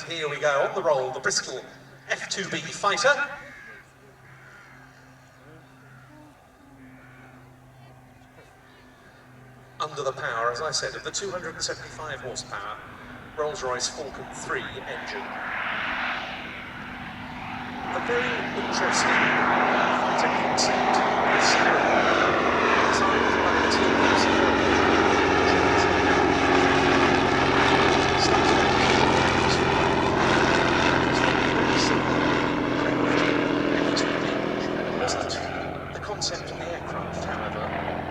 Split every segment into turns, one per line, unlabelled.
here we go, on the roll, the Bristol F.2B Fighter. Under the power, as I said, of the 275 horsepower Rolls-Royce Falcon 3 engine. A very interesting fighter concept. This designed by the team of It wasn't the concept of the aircraft, however,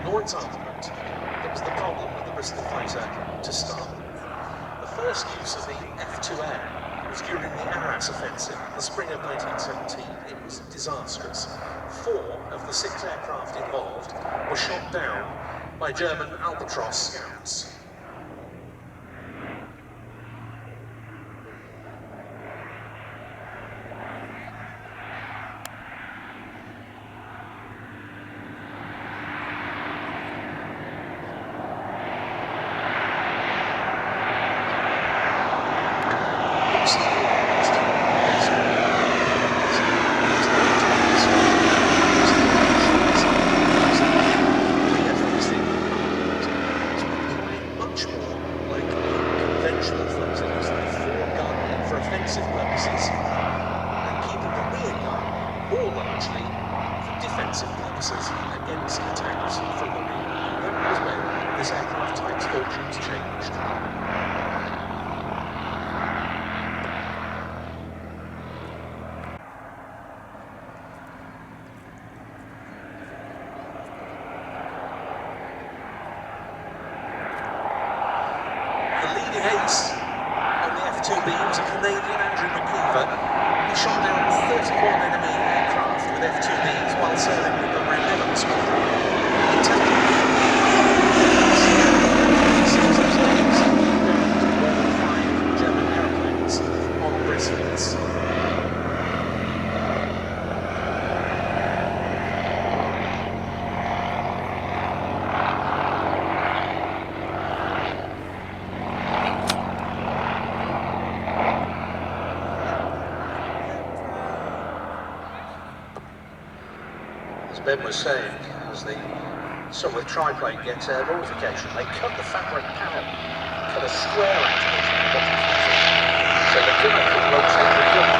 nor its armament, that was the problem with the Bristol fighter to start with. The first use of the F-2A was during the Arras offensive in the spring of 1917. It was disastrous. 4 of the 6 aircraft involved were shot down by German Albatross scouts. Ace on the F.2B was a Canadian Andrew McKeever. He shot down 31 enemy aircraft with F.2Bs while serving with the No.208 Squadron. In total, 5 German airplanes on Bristol's. Ben was saying, as the Sopwith Triplane gets air modification, they cut the fabric panel, cut a square out of it from the bottom of it, so the gunner could rotate the gun.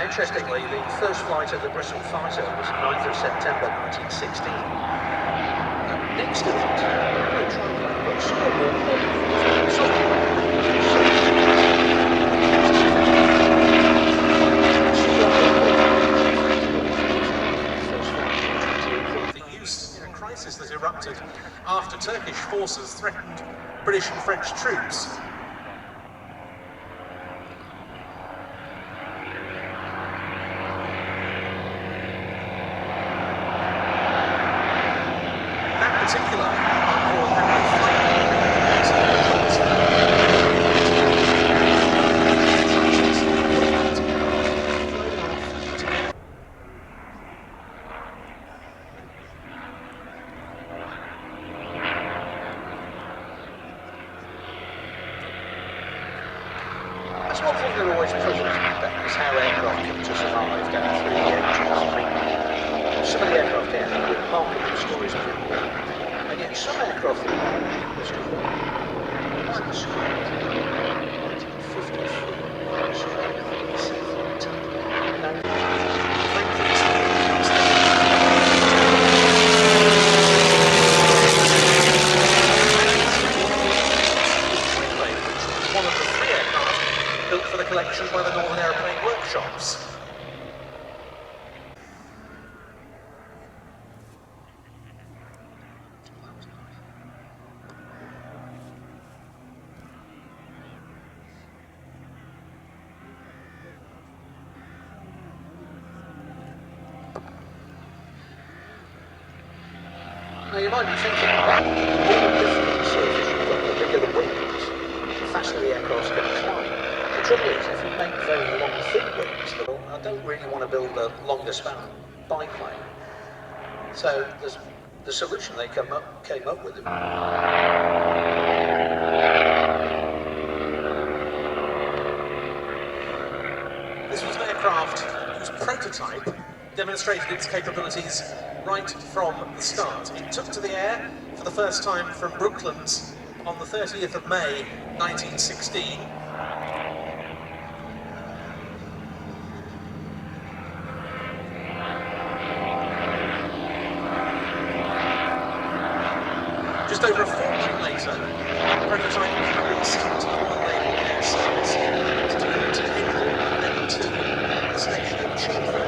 Interestingly, the first flight of the Bristol fighter was 9th of September 1916. Next to it, no triplane, but somewhat more modern. The use in a crisis that erupted after Turkish forces threatened British and French troops. That's one thing that always puzzles me, is how aircraft come to survive down through the ages. I mean, some of the aircraft here have remarkable stories of it, and yet some aircraft in was one of the 3 aircraft built for the collection by the Northern Aeroplane Workshops. Now you might be thinking, well, all the different surface you've got, the bigger the wings, the faster the aircraft's going to climb. The trouble is, if you make very long, thin wings, I don't really want to build a longer span biplane. So the solution they came up with. This was an aircraft whose prototype demonstrated its capabilities right from the start. It took to the air for the first time from Brooklands on the 30th of May 1916. Just over a fortnight later, the prototype was released to the Royal Naval Air Service to deliver to England and then to the station of Chilford.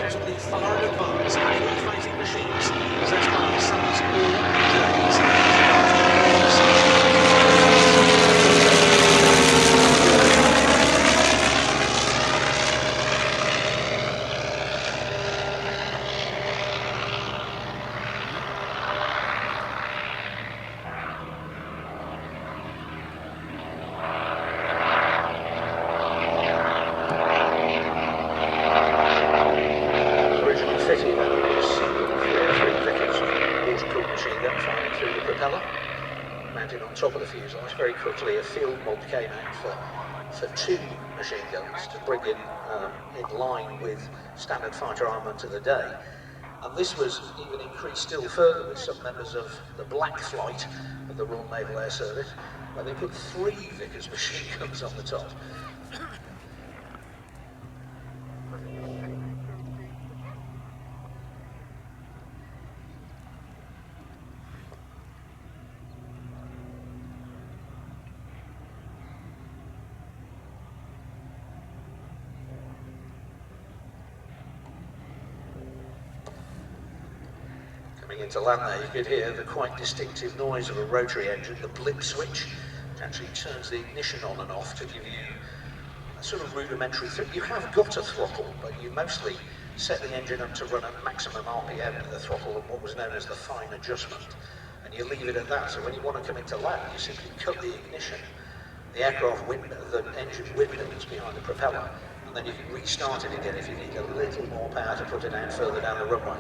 Reasonably far in advance of any fighting machines possessed by his sons or days. Top of the fuselage. Very quickly a field mod came out for 2 machine guns to bring in line with standard fighter armament of the day. And this was even increased still further with some members of the Black Flight of the Royal Naval Air Service, where they put 3 Vickers machine guns on the top. Coming into land there, you could hear the quite distinctive noise of a rotary engine, the blip switch, which actually turns the ignition on and off to give you a sort of rudimentary thing. You have got a throttle, but you mostly set the engine up to run at maximum RPM with the throttle and what was known as the fine adjustment, and you leave it at that. So when you want to come into land, you simply cut the ignition, the aircraft window, the engine window that's behind the propeller, and then you can restart it again if you need a little more power to put it out further down the runway.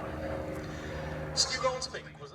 Stu Goldsmith was